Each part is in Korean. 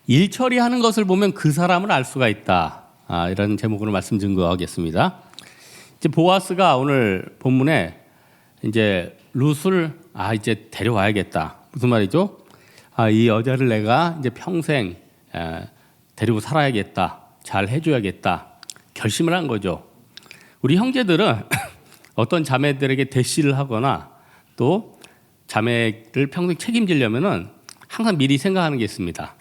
일 처리하는 것을 보면 그 사람을 알 수가 있다. 이런 제목으로 말씀 증거하겠습니다. 이제 보아스가 오늘 본문에 이제 룻을 이제 데려와야겠다. 무슨 말이죠? 이 여자를 내가 이제 평생 데리고 살아야겠다. 잘 해줘야겠다. 결심을 한 거죠. 우리 형제들은 어떤 자매들에게 대시를 하거나 또 자매를 평생 책임지려면은 항상 미리 생각하는 게 있습니다.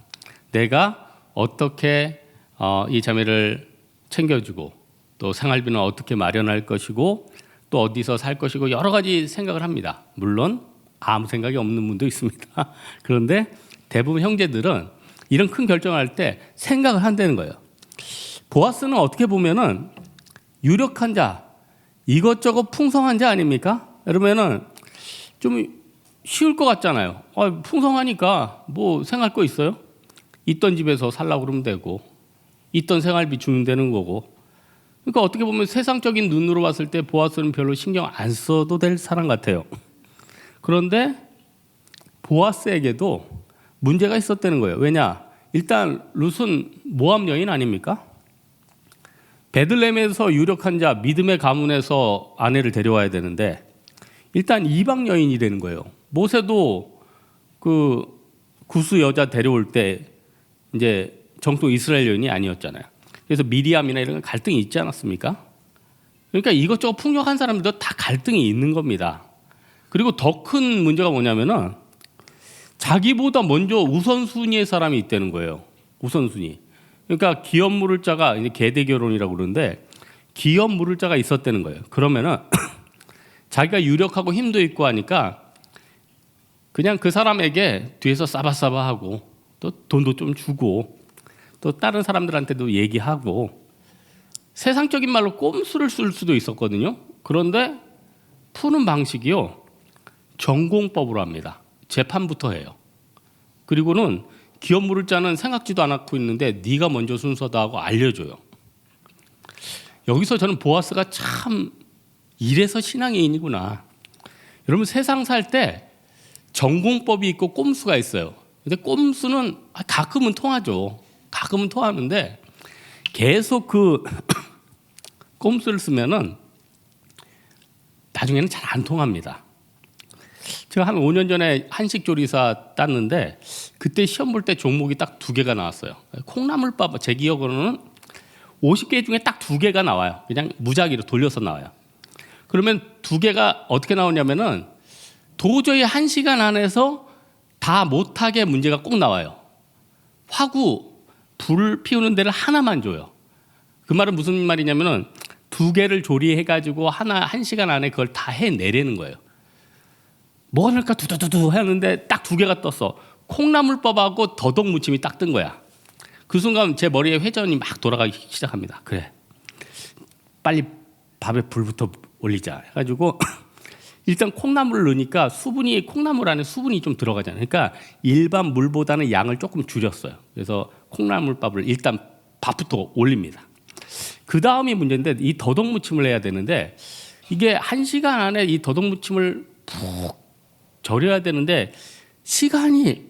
내가 어떻게 이 자매를 챙겨주고 또 생활비는 어떻게 마련할 것이고 또 어디서 살 것이고 여러 가지 생각을 합니다. 물론 아무 생각이 없는 분도 있습니다. 그런데 대부분 형제들은 이런 큰 결정을 할 때 생각을 한다는 거예요. 보아스는 어떻게 보면은 유력한 자, 이것저것 풍성한 자 아닙니까? 그러면은 좀 쉬울 것 같잖아요. 풍성하니까 뭐 생활 거 있어요? 있던 집에서 살라고 그러면 되고 있던 생활비 주면 되는 거고. 그러니까 어떻게 보면 세상적인 눈으로 봤을 때 보아스는 별로 신경 안 써도 될 사람 같아요. 그런데 보아스에게도 문제가 있었다는 거예요. 왜냐? 일단 룻은 모압 여인 아닙니까? 베들레헴에서 유력한 자, 믿음의 가문에서 아내를 데려와야 되는데 일단 이방 여인이 되는 거예요. 모세도 그 구스 여자 데려올 때 이제 정통 이스라엘 여인이 아니었잖아요. 그래서 미리암이나 이런 갈등이 있지 않았습니까? 그러니까 이것저것 풍족한 사람들도 다 갈등이 있는 겁니다. 그리고 더 큰 문제가 뭐냐면은 자기보다 먼저 우선순위의 사람이 있다는 거예요. 우선순위. 그러니까 기업 물을 자가 이제 계대 결혼이라고 그러는데 기업 물을 자가 있었다는 거예요. 그러면은 자기가 유력하고 힘도 있고 하니까 그냥 그 사람에게 뒤에서 싸바싸바하고 또 돈도 좀 주고 또 다른 사람들한테도 얘기하고 세상적인 말로 꼼수를 쓸 수도 있었거든요. 그런데 푸는 방식이요. 전공법으로 합니다. 재판부터 해요. 그리고는 기업 물을 자는 생각지도 않고 있는데 네가 먼저 순서다 하고 알려줘요. 여기서 저는 보아스가 참 이래서 신앙인이구나. 여러분 세상 살 때 전공법이 있고 꼼수가 있어요. 근데 꼼수는 가끔은 통하죠. 가끔은 통하는데 계속 그 꼼수를 쓰면은 나중에는 잘 안 통합니다. 제가 한 5년 전에 한식조리사 땄는데 그때 시험 볼 때 종목이 딱 2개가 나왔어요. 콩나물밥, 제 기억으로는 50개 중에 딱 2개가 나와요. 그냥 무작위로 돌려서 나와요. 그러면 2개가 어떻게 나오냐면은 도저히 1시간 안에서 다 못하게 문제가 꼭 나와요. 화구, 불 피우는 데를 하나만 줘요. 그 말은 무슨 말이냐면은 2개를 조리해가지고 1시간 안에 그걸 다 해내려는 거예요. 뭐가 날까 두두두두 하는데 딱 2개가 떴어. 콩나물밥하고 더덕 무침이 딱 뜬 거야. 그 순간 제 머리에 회전이 막 돌아가기 시작합니다. 그래, 빨리 밥에 불부터 올리자 해가지고 일단 콩나물을 넣으니까 콩나물 안에 수분이 좀 들어가잖아요. 그러니까 일반 물보다는 양을 조금 줄였어요. 그래서 콩나물밥을 일단 밥부터 올립니다. 그 다음이 문제인데 이 더덕 무침을 해야 되는데 이게 1시간 안에 이 더덕 무침을 푹 절여야 되는데 시간이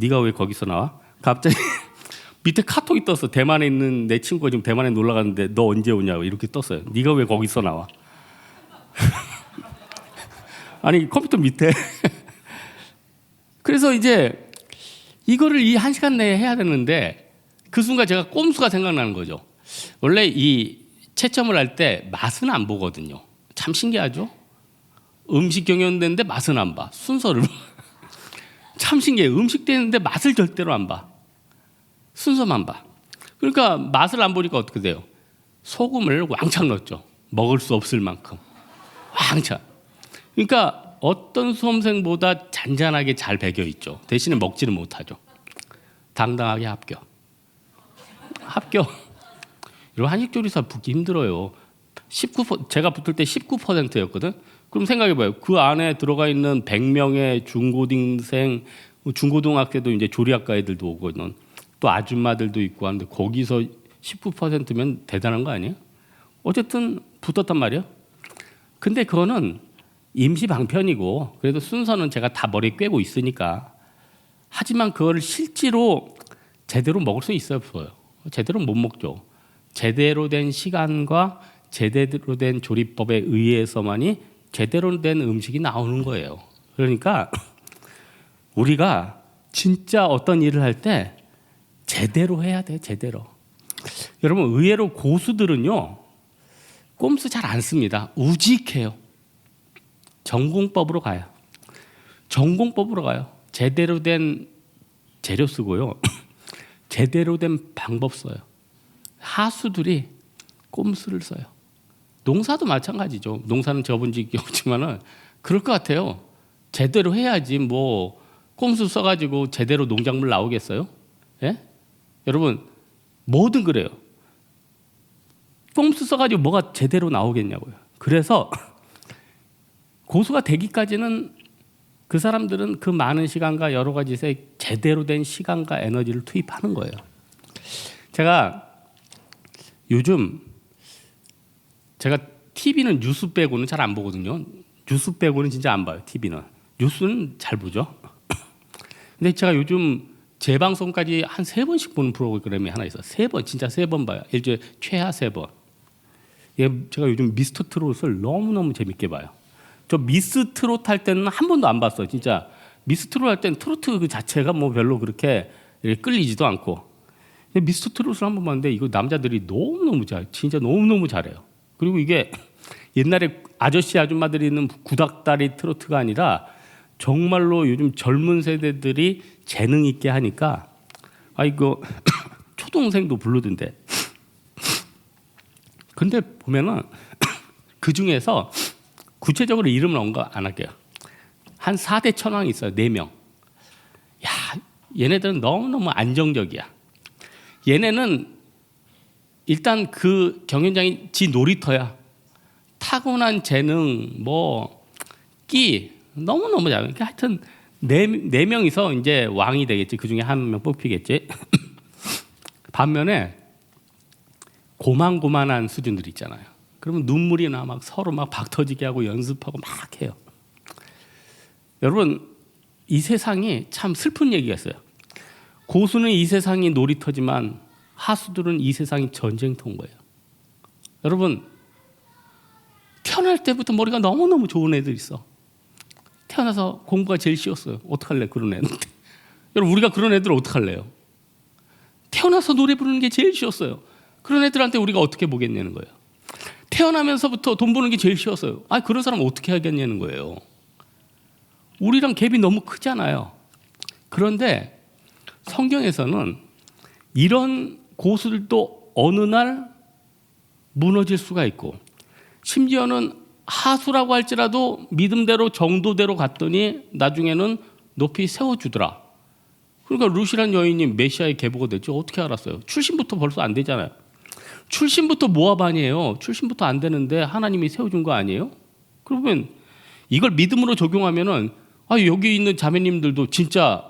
네가 왜 거기서 나와? 갑자기 밑에 카톡이 떴어. 대만에 있는 내 친구가 지금 대만에 놀러 갔는데 너 언제 오냐고 이렇게 떴어요. 네가 왜 거기서 나와? 아니 컴퓨터 밑에. 그래서 이제 이거를 이 1시간 내에 해야 되는데 그 순간 제가 꼼수가 생각나는 거죠. 원래 이 채점을 할 때 맛은 안 보거든요. 참 신기하죠? 음식 경연되는데 맛은 안 봐. 순서를 참 신기해. 음식 되는데 맛을 절대로 안 봐. 순서만 봐. 그러니까 맛을 안 보니까 어떻게 돼요? 소금을 왕창 넣었죠. 먹을 수 없을 만큼 왕창. 그러니까 어떤 수험생보다 잔잔하게 잘 배겨 있죠. 대신에 먹지는 못하죠. 당당하게 합격. 이런 한식조리사 붙기 힘들어요. 제가 붙을 때 19%였거든. 그럼 생각해봐요. 그 안에 들어가 있는 100명의 중고등생, 중고등학교도 이제 조리학과 애들도 오고 또 아줌마들도 있고 하는데 거기서 19%면 대단한 거 아니에요? 어쨌든 붙었단 말이에요. 근데 그거는 임시 방편이고 그래도 순서는 제가 다 머리에 꿰고 있으니까 하지만 그걸 실제로 제대로 먹을 수 있어요, 없어요? 제대로 못 먹죠. 제대로 된 시간과 제대로 된 조리법에 의해서만이 제대로 된 음식이 나오는 거예요. 그러니까 우리가 진짜 어떤 일을 할 때 제대로 해야 돼, 제대로. 여러분, 의외로 고수들은요, 꼼수 잘 안 씁니다. 우직해요. 전공법으로 가요. 전공법으로 가요. 제대로 된 재료 쓰고요. 제대로 된 방법 써요. 하수들이 꼼수를 써요. 농사도 마찬가지죠. 농사는 접은 적이 없지만은 그럴 것 같아요. 제대로 해야지 뭐 꼼수 써가지고 제대로 농작물 나오겠어요? 예? 여러분, 뭐든 그래요. 꼼수 써가지고 뭐가 제대로 나오겠냐고요. 그래서 고수가 되기까지는 그 사람들은 그 많은 시간과 여러 가지에 제대로 된 시간과 에너지를 투입하는 거예요. 제가 요즘 TV는 뉴스 빼고는 잘 안 보거든요. 뉴스 빼고는 진짜 안 봐요. TV는. 뉴스는 잘 보죠. 근데 제가 요즘 재방송까지 한 3번씩 보는 프로그램이 하나 있어요. 3번, 진짜 3번 봐요. 일주일에 최하 3번. 제가 요즘 미스터 트롯을 너무너무 재밌게 봐요. 저 미스 트롯 할 때는 한 번도 안 봤어요. 진짜 미스 트롯 할 때는 트로트 그 자체가 뭐 별로 그렇게 끌리지도 않고. 근데 미스터 트롯을 한 번 봤는데 이거 남자들이 너무너무 진짜 너무너무 잘해요. 그리고 이게 옛날에 아저씨 아줌마들이 있는 구닥다리 트로트가 아니라 정말로 요즘 젊은 세대들이 재능 있게 하니까 이거 초등생도 부르던데. 근데 보면은 그 중에서 구체적으로 이름은 언급 안 할게요. 한 4대 천왕이 있어요. 4명. 야, 얘네들은 너무너무 안정적이야. 얘네는 일단 그 경연장이 지 놀이터야. 타고난 재능, 끼 너무너무 잘해. 하여튼 네 명이서 이제 왕이 되겠지. 그 중에 한 명 뽑히겠지. 반면에 고만고만한 수준들 있잖아요. 그러면 눈물이 나 막 서로 막 박터지게 하고 연습하고 막 해요. 여러분, 이 세상이 참 슬픈 얘기가 있어요. 고수는 이 세상이 놀이터지만 하수들은 이 세상이 전쟁터인 거예요. 여러분, 태어날 때부터 머리가 너무너무 좋은 애들 있어. 태어나서 공부가 제일 쉬웠어요. 어떡할래 그런 애는. 여러분, 우리가 그런 애들 어떡할래요? 태어나서 노래 부르는 게 제일 쉬웠어요. 그런 애들한테 우리가 어떻게 보겠냐는 거예요. 태어나면서부터 돈 버는 게 제일 쉬웠어요. 그런 사람 어떻게 하겠냐는 거예요. 우리랑 갭이 너무 크잖아요. 그런데 성경에서는 이런 고수들도 어느 날 무너질 수가 있고, 심지어는 하수라고 할지라도 믿음대로 정도대로 갔더니 나중에는 높이 세워주더라. 그러니까 루시란 여인이 메시아의 계보가 됐죠. 어떻게 알았어요? 출신부터 벌써 안 되잖아요. 출신부터 모압 아니에요. 출신부터 안 되는데 하나님이 세워준 거 아니에요? 그러면 이걸 믿음으로 적용하면은 여기 있는 자매님들도 진짜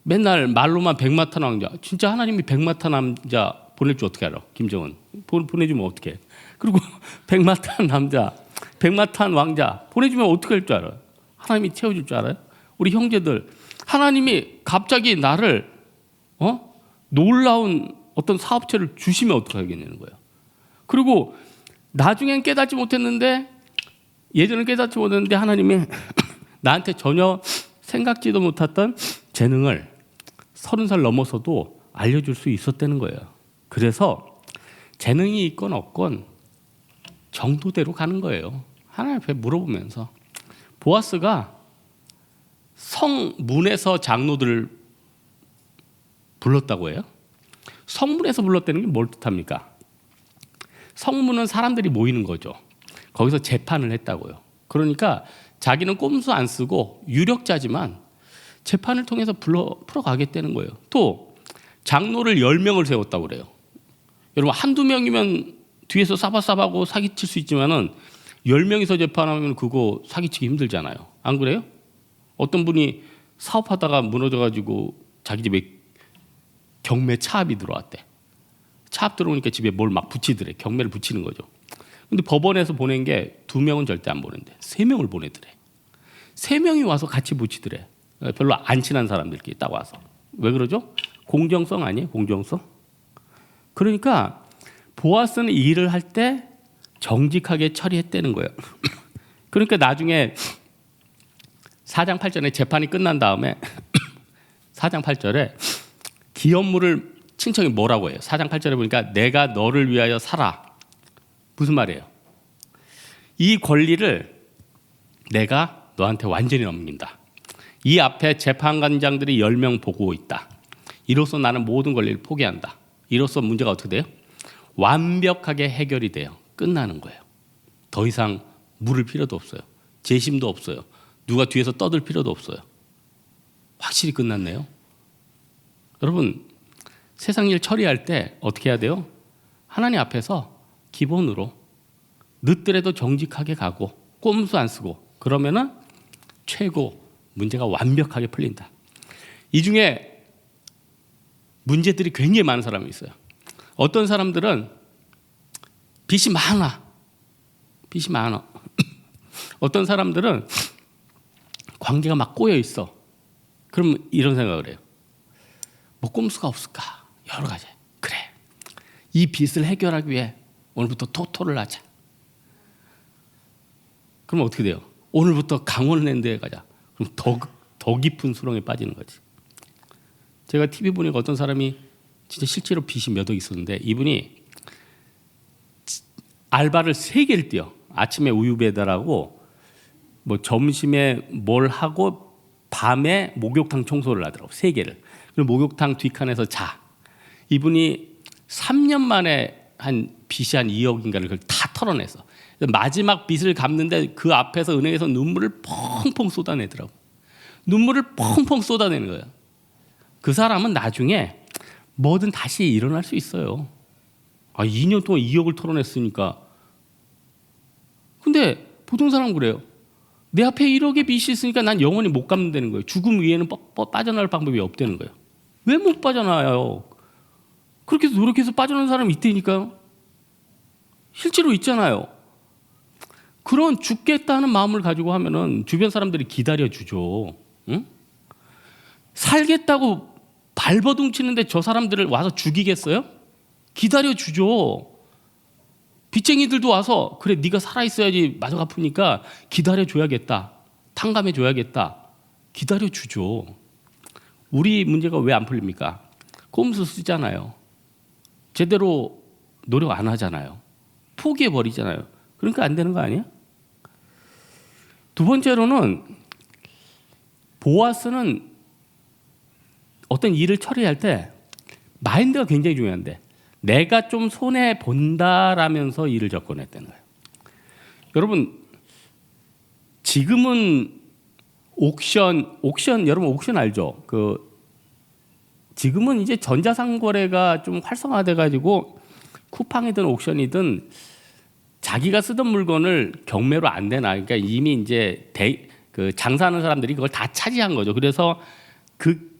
맨날 말로만 백마탄 왕자, 진짜 하나님이 백마탄 남자 보낼 줄 어떻게 알아? 김정은 보내주면 어떻게? 그리고 백마탄 남자, 백마탄 왕자 보내주면 어떻게 할 줄 알아요? 하나님이 채워줄 줄 알아요? 우리 형제들, 하나님이 갑자기 나를 놀라운 어떤 사업체를 주시면 어떻게 하겠냐는 거예요. 그리고 나중엔 깨닫지 못했는데, 예전엔 깨닫지 못했는데 하나님이 나한테 전혀 생각지도 못했던 재능을 30살 넘어서도 알려줄 수 있었다는 거예요. 그래서 재능이 있건 없건 정도대로 가는 거예요. 하나님 앞에 물어보면서. 보아스가 성문에서 장로들을 불렀다고 해요. 성문에서 불렀다는 게 뭘 뜻합니까? 성문은 사람들이 모이는 거죠. 거기서 재판을 했다고요. 그러니까 자기는 꼼수 안 쓰고 유력자지만 재판을 통해서 풀어가겠다는 거예요. 또 장로를 10명을 세웠다고 그래요. 여러분, 한두 명이면 뒤에서 싸바싸바하고 사기칠 수 있지만은 10명이서 재판하면 그거 사기치기 힘들잖아요. 안 그래요? 어떤 분이 사업하다가 무너져가지고 자기 집에 경매 차압이 들어왔대. 차압 들어오니까 집에 뭘 막 붙이더래. 경매를 붙이는 거죠. 근데 법원에서 보낸 게 2명은 절대 안 보낸대. 3명을 보내더래. 3명이 와서 같이 붙이더래. 별로 안 친한 사람들끼리 딱 와서. 왜 그러죠? 공정성 아니에요? 공정성. 그러니까 보아스는 이 일을 할 때 정직하게 처리했다는 거예요. 그러니까 나중에 4장 8절에 재판이 끝난 다음에 4장 8절에 기업물을 친척이 뭐라고 해요? 4장 8절에 보니까 내가 너를 위하여 살아. 무슨 말이에요? 이 권리를 내가 너한테 완전히 넘긴다. 이 앞에 재판관장들이 10명 보고 있다. 이로써 나는 모든 권리를 포기한다. 이로써 문제가 어떻게 돼요? 완벽하게 해결이 돼요. 끝나는 거예요. 더 이상 물을 필요도 없어요. 재심도 없어요. 누가 뒤에서 떠들 필요도 없어요. 확실히 끝났네요. 여러분, 세상 일 처리할 때 어떻게 해야 돼요? 하나님 앞에서 기본으로 늦더라도 정직하게 가고 꼼수 안 쓰고 그러면은 최고 문제가 완벽하게 풀린다. 이 중에 문제들이 굉장히 많은 사람이 있어요. 어떤 사람들은 빚이 많아. 어떤 사람들은 관계가 막 꼬여 있어. 그럼 이런 생각을 해요. 뭐 꼼수가 없을까? 여러 가지. 그래. 이 빚을 해결하기 위해 오늘부터 토토를 하자. 그럼 어떻게 돼요? 오늘부터 강원랜드에 가자. 그럼 더 깊은 수렁에 빠지는 거지. 제가 TV 보니까 어떤 사람이 진짜 실제로 빚이 몇 억 있었는데 이분이 알바를 3개를 뛰어. 아침에 우유 배달하고 뭐 점심에 뭘 하고 밤에 목욕탕 청소를 하더라고. 3개를. 그리고 목욕탕 뒷칸에서 자. 이분이 3년 만에 한 빚이 한 2억인가를 그걸 다 털어냈어. 마지막 빚을 갚는데 그 앞에서 은행에서 눈물을 펑펑 쏟아내더라고. 눈물을 펑펑 쏟아내는 거예요. 그 사람은 나중에 뭐든 다시 일어날 수 있어요. 2년 동안 2억을 털어냈으니까. 근데 보통 사람은 그래요. 내 앞에 1억의 빚이 있으니까 난 영원히 못 갚는다는 거예요. 죽음 위에는 빠져나올 방법이 없다는 거예요. 왜 못 빠져나와요? 그렇게 노력해서 빠져나온 사람이 있다니까요. 실제로 있잖아요. 그런 죽겠다는 마음을 가지고 하면은 주변 사람들이 기다려주죠. 응? 살겠다고 발버둥 치는데 저 사람들을 와서 죽이겠어요? 기다려주죠. 빚쟁이들도 와서 그래 네가 살아있어야지 마저 갚으니까 기다려줘야겠다. 탕감해줘야겠다. 기다려주죠. 우리 문제가 왜 안 풀립니까? 꼼수 쓰잖아요. 제대로 노력 안 하잖아요. 포기해버리잖아요. 그러니까 안 되는 거 아니야? 두 번째로는 보아스는 어떤 일을 처리할 때 마인드가 굉장히 중요한데 내가 좀 손해 본다라면서 일을 접근했다는 거예요. 여러분 지금은 옥션 여러분 옥션 알죠? 지금은 이제 전자상거래가 좀 활성화돼 가지고 쿠팡이든 옥션이든 자기가 쓰던 물건을 경매로 안 되나. 그러니까 이미 이제 장사하는 사람들이 그걸 다 차지한 거죠. 그래서 그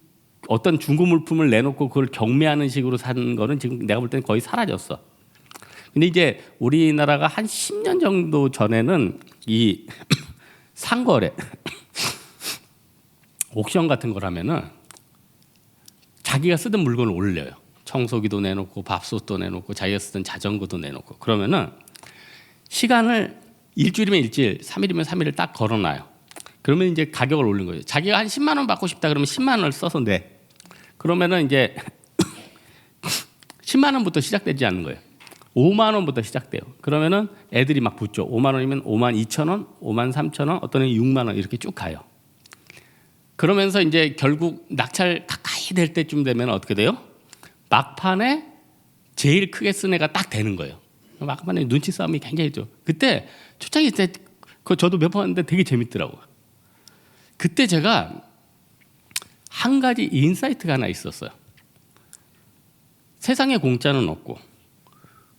어떤 중고 물품을 내놓고 그걸 경매하는 식으로 사는 거는 지금 내가 볼 때는 거의 사라졌어. 근데 이제 우리나라가 한 10년 정도 전에는 이 상거래 옥션 같은 거라면은 자기가 쓰던 물건을 올려요. 청소기도 내놓고 밥솥도 내놓고 자기가 쓰던 자전거도 내놓고 그러면은 시간을 일주일이면 일주일, 3일이면 3일을 딱 걸어놔요. 그러면 이제 가격을 올린 거예요. 자기가 한 10만 원 받고 싶다 그러면 10만 원을 써서 내. 그러면은 이제 10만 원부터 시작되지 않는 거예요. 5만 원부터 시작돼요. 그러면은 애들이 막 붙죠. 5만 원이면 5만 2천 원, 5만 3천 원, 어떤 애는 6만 원 이렇게 쭉 가요. 그러면서 이제 결국 낙찰 가까이 될 때쯤 되면 어떻게 돼요? 막판에 제일 크게 쓴 애가 딱 되는 거예요. 막판에 눈치 싸움이 굉장히 있죠. 그때 초창기 때 그거 저도 몇 번 했는데 되게 재밌더라고요. 그때 제가 한 가지 인사이트가 하나 있었어요. 세상에 공짜는 없고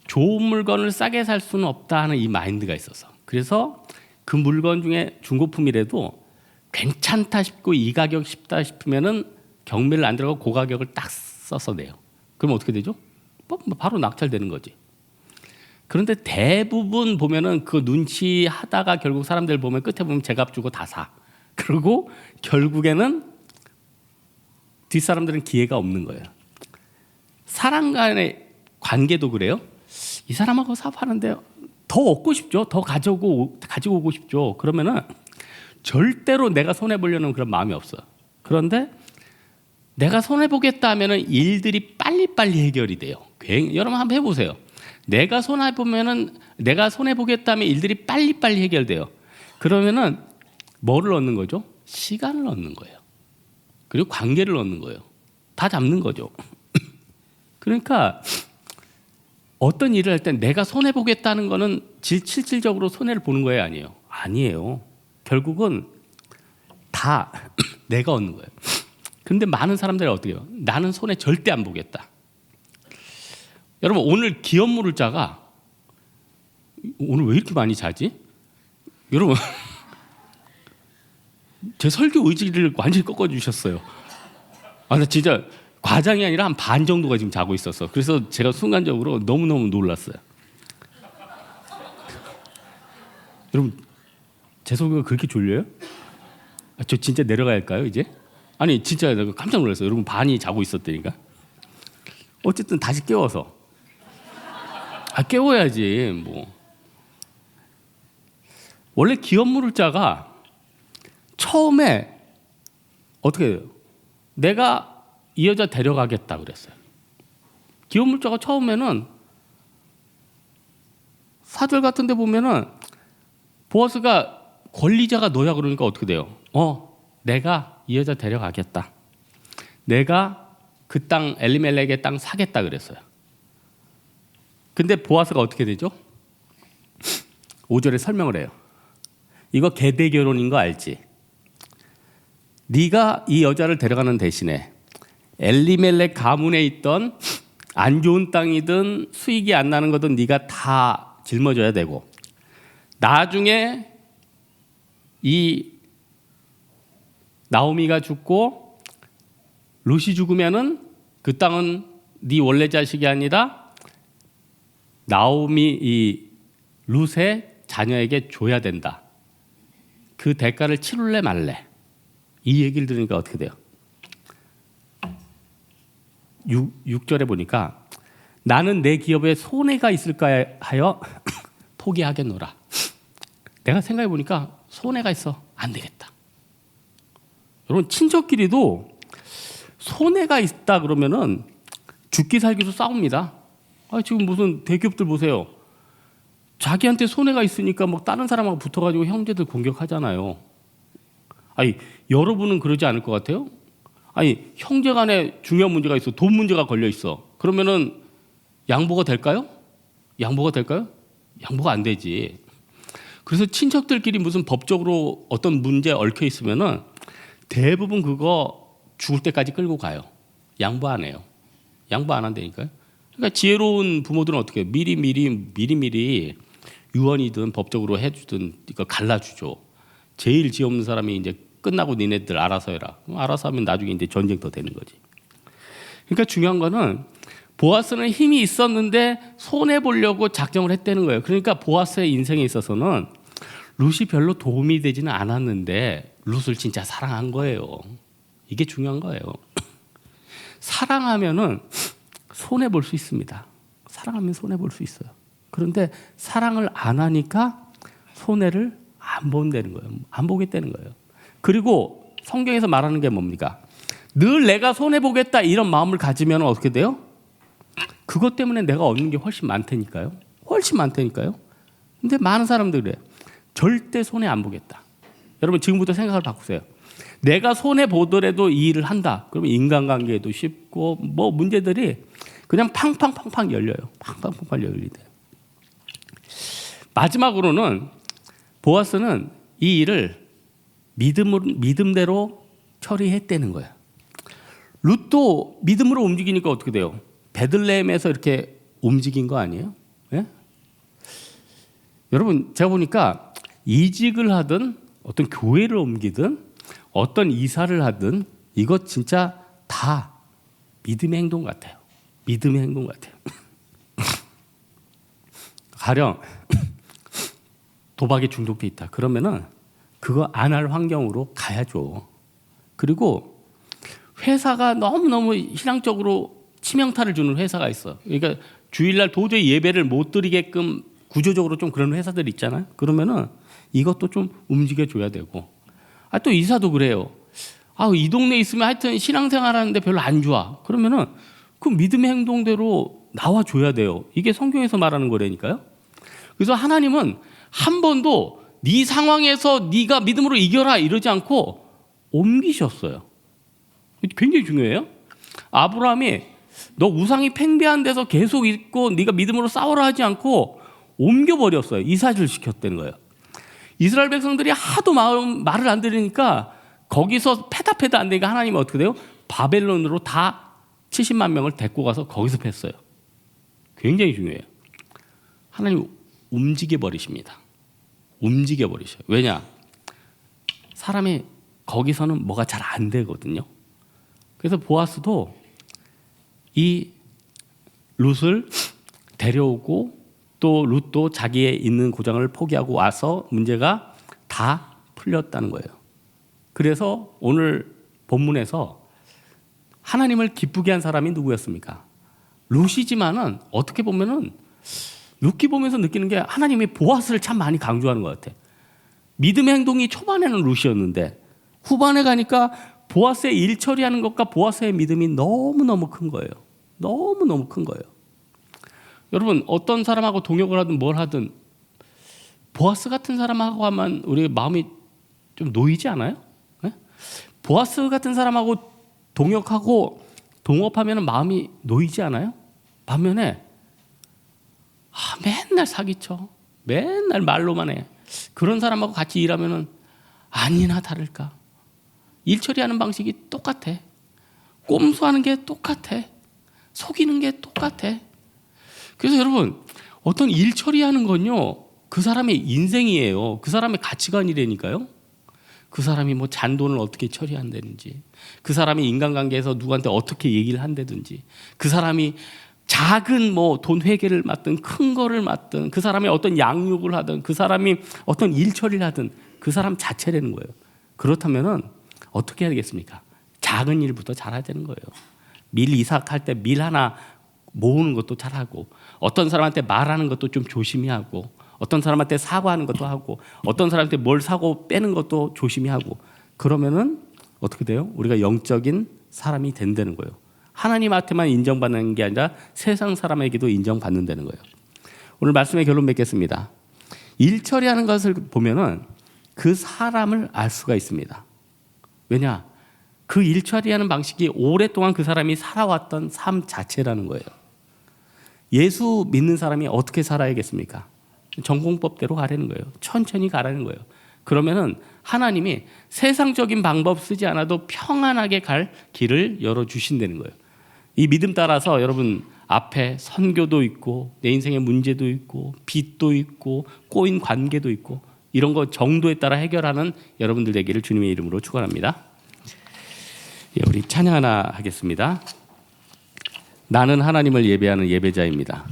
좋은 물건을 싸게 살 수는 없다 하는 이 마인드가 있어서 그래서 그 물건 중에 중고품이라도 괜찮다 싶고 이 가격 싶다 싶으면은 경매를 안 들어가고 그 가격을 딱 써서 내요. 그럼 어떻게 되죠? 바로 낙찰되는 거지. 그런데 대부분 보면은 그 눈치 하다가 결국 사람들 보면 끝에 보면 제값 주고 다 사. 그리고 결국에는 뒷사람들은 기회가 없는 거예요. 사람 간의 관계도 그래요. 이 사람하고 사업하는데 더 얻고 싶죠. 더 가지고 오고 싶죠. 그러면은 절대로 내가 손해보려는 그런 마음이 없어요. 그런데 내가 손해보겠다 하면은 일들이 빨리빨리 해결이 돼요. 여러분 한번 해보세요. 내가 손해보겠다 하면 일들이 빨리빨리 해결돼요. 그러면은 뭐를 얻는 거죠? 시간을 얻는 거예요. 그리고 관계를 얻는 거예요. 다 잡는 거죠. 그러니까 어떤 일을 할 때 내가 손해보겠다는 거는 실질적으로 손해를 보는 거예요? 아니에요? 아니에요. 결국은 다 내가 얻는 거예요. 그런데 많은 사람들이 어떻게 해요? 나는 손해 절대 안 보겠다. 여러분 오늘 기업 물을자가 오늘 왜 이렇게 많이 자지? 여러분 제 설교 의지를 완전히 꺾어주셨어요. 나 진짜 과장이 아니라 한 반 정도가 지금 자고 있었어. 그래서 제가 순간적으로 너무너무 놀랐어요. 여러분 제 설교가 그렇게 졸려요? 저 진짜 내려가야 할까요 이제? 아니 진짜 내가 깜짝 놀랐어요. 여러분 반이 자고 있었다니까. 어쨌든 다시 깨워서 깨워야지 뭐. 원래 기업 물을자가 처음에 어떻게 해요? 내가 이 여자 데려가겠다 그랬어요. 기업 물자가 처음에는 사절 같은 데 보면은 보아스가 권리자가 너야 그러니까 어떻게 돼요? 내가 이 여자 데려가겠다. 내가 그 땅 엘리멜렉의 땅 사겠다 그랬어요. 근데 보아스가 어떻게 되죠? 5절에 설명을 해요. 이거 계대 결혼인 거 알지? 네가 이 여자를 데려가는 대신에 엘리멜렉 가문에 있던 안 좋은 땅이든 수익이 안 나는 거든 네가 다 짊어져야 되고 나중에 이 나오미가 죽고 룻이 죽으면은 그 땅은 네 원래 자식이 아니라 나오미 이 룻의 자녀에게 줘야 된다. 그 대가를 치룰래 말래. 이 얘기를 들으니까 어떻게 돼요? 6절에 보니까 나는 내 기업에 손해가 있을까 하여 포기하겠노라. 내가 생각해 보니까 손해가 있어. 안 되겠다. 여러분 친척끼리도 손해가 있다 그러면은 죽기 살기로 싸웁니다. 지금 무슨 대기업들 보세요. 자기한테 손해가 있으니까 막 다른 사람하고 붙어가지고 형제들 공격하잖아요. 여러분은 그러지 않을 것 같아요? 형제간에 중요한 문제가 있어. 돈 문제가 걸려 있어. 그러면은 양보가 될까요? 양보가 될까요? 양보가 안 되지. 그래서 친척들끼리 무슨 법적으로 어떤 문제에 얽혀 있으면은 대부분 그거 죽을 때까지 끌고 가요. 양보 안 해요. 양보 안 한다니까요. 그러니까 지혜로운 부모들은 어떻게 해요? 미리 유언이든 법적으로 해주든 이거 갈라주죠. 제일 지혜 없는 사람이 이제 끝나고 니네들 알아서 해라. 알아서 하면 나중에 이제 전쟁터 되는 거지. 그러니까 중요한 거는 보아스는 힘이 있었는데 손해 보려고 작정을 했다는 거예요. 그러니까 보아스의 인생에 있어서는 룻이 별로 도움이 되지는 않았는데 룻을 진짜 사랑한 거예요. 이게 중요한 거예요. 사랑하면은 손해 볼 수 있습니다. 사랑하면 손해 볼 수 있어요. 그런데 사랑을 안 하니까 손해를 안 본다는 거예요. 안 보겠다는 거예요. 그리고 성경에서 말하는 게 뭡니까? 늘 내가 손해 보겠다 이런 마음을 가지면 어떻게 돼요? 그것 때문에 내가 얻는 게 훨씬 많다니까요. 훨씬 많다니까요. 근데 많은 사람들이 그래요. 절대 손해 안 보겠다. 여러분 지금부터 생각을 바꾸세요. 내가 손해 보더라도 이 일을 한다. 그러면 인간관계도 쉽고 뭐 문제들이 그냥 팡팡팡팡 열려요. 팡팡팡팡 열리대요. 마지막으로는 보아스는 이 일을 믿음대로 처리했다는 거예요. 룻도 믿음으로 움직이니까 어떻게 돼요? 베들레헴에서 이렇게 움직인 거 아니에요? 예? 여러분 제가 보니까 이직을 하든 어떤 교회를 옮기든 어떤 이사를 하든 이것 진짜 다 믿음의 행동 같아요. 믿음의 행동 같아요. 가령 도박에 중독돼 있다. 그러면은 그거 안 할 환경으로 가야죠. 그리고 회사가 너무너무 신앙적으로 치명타를 주는 회사가 있어. 그러니까 주일날 도저히 예배를 못 드리게끔 구조적으로 좀 그런 회사들 있잖아요. 그러면은 이것도 좀 움직여줘야 되고. 또 이사도 그래요. 이 동네에 있으면 하여튼 신앙생활 하는데 별로 안 좋아. 그러면은 그 믿음의 행동대로 나와줘야 돼요. 이게 성경에서 말하는 거라니까요. 그래서 하나님은 한 번도 네 상황에서 네가 믿음으로 이겨라 이러지 않고 옮기셨어요. 굉장히 중요해요. 아브라함이 너 우상이 팽배한 데서 계속 있고 네가 믿음으로 싸우라 하지 않고 옮겨버렸어요. 이사를 시켰다는 거예요. 이스라엘 백성들이 하도 말을 안 들으니까 거기서 패다 안 되니까 하나님은 어떻게 돼요? 바벨론으로 다 70만 명을 데리고 가서 거기서 팼어요. 굉장히 중요해요. 하나님 움직여버리십니다. 움직여버리셔요. 왜냐? 사람이 거기서는 뭐가 잘 안 되거든요. 그래서 보아스도 이 룻을 데려오고 또 룻도 자기의 있는 고장을 포기하고 와서 문제가 다 풀렸다는 거예요. 그래서 오늘 본문에서 하나님을 기쁘게 한 사람이 누구였습니까? 룻이지만은 어떻게 보면은 룻기 보면서 느끼는 게 하나님이 보아스를 참 많이 강조하는 것 같아. 믿음의 행동이 초반에는 룻이었는데 후반에 가니까 보아스의 일 처리하는 것과 보아스의 믿음이 너무너무 큰 거예요. 너무너무 큰 거예요. 여러분 어떤 사람하고 동역을 하든 뭘 하든 보아스 같은 사람하고 하면 우리 마음이 좀 놓이지 않아요? 네? 보아스 같은 사람하고 동역하고 동업하면 마음이 놓이지 않아요? 반면에 맨날 사기쳐. 맨날 말로만 해. 그런 사람하고 같이 일하면 아니나 다를까. 일 처리하는 방식이 똑같아. 꼼수하는 게 똑같아. 속이는 게 똑같아. 그래서 여러분 어떤 일 처리하는 건요 그 사람의 인생이에요. 그 사람의 가치관이라니까요. 그 사람이 뭐 잔돈을 어떻게 처리한다든지, 그 사람이 인간관계에서 누구한테 어떻게 얘기를 한다든지, 그 사람이 작은 뭐 돈 회계를 맡든 큰 거를 맡든, 그 사람이 어떤 양육을 하든, 그 사람이 어떤 일 처리를 하든 그 사람 자체라는 거예요. 그렇다면은 어떻게 해야겠습니까? 작은 일부터 잘해야 되는 거예요. 밀 이삭할 때 밀 하나 모으는 것도 잘하고, 어떤 사람한테 말하는 것도 좀 조심히 하고, 어떤 사람한테 사과하는 것도 하고, 어떤 사람한테 뭘 사고 빼는 것도 조심히 하고, 그러면은 어떻게 돼요? 우리가 영적인 사람이 된다는 거예요. 하나님한테만 인정받는 게 아니라 세상 사람에게도 인정받는다는 거예요. 오늘 말씀의 결론 맺겠습니다. 일 처리하는 것을 보면은 그 사람을 알 수가 있습니다. 왜냐? 그 일 처리하는 방식이 오랫동안 그 사람이 살아왔던 삶 자체라는 거예요. 예수 믿는 사람이 어떻게 살아야겠습니까? 전공법대로 가라는 거예요. 천천히 가라는 거예요. 그러면은 하나님이 세상적인 방법 쓰지 않아도 평안하게 갈 길을 열어주신다는 거예요. 이 믿음 따라서 여러분 앞에 선교도 있고 내 인생의 문제도 있고 빚도 있고 꼬인 관계도 있고 이런 거 정도에 따라 해결하는 여러분들 되기를 주님의 이름으로 축원합니다. 우리 찬양 하나 하겠습니다. 나는 하나님을 예배하는 예배자입니다.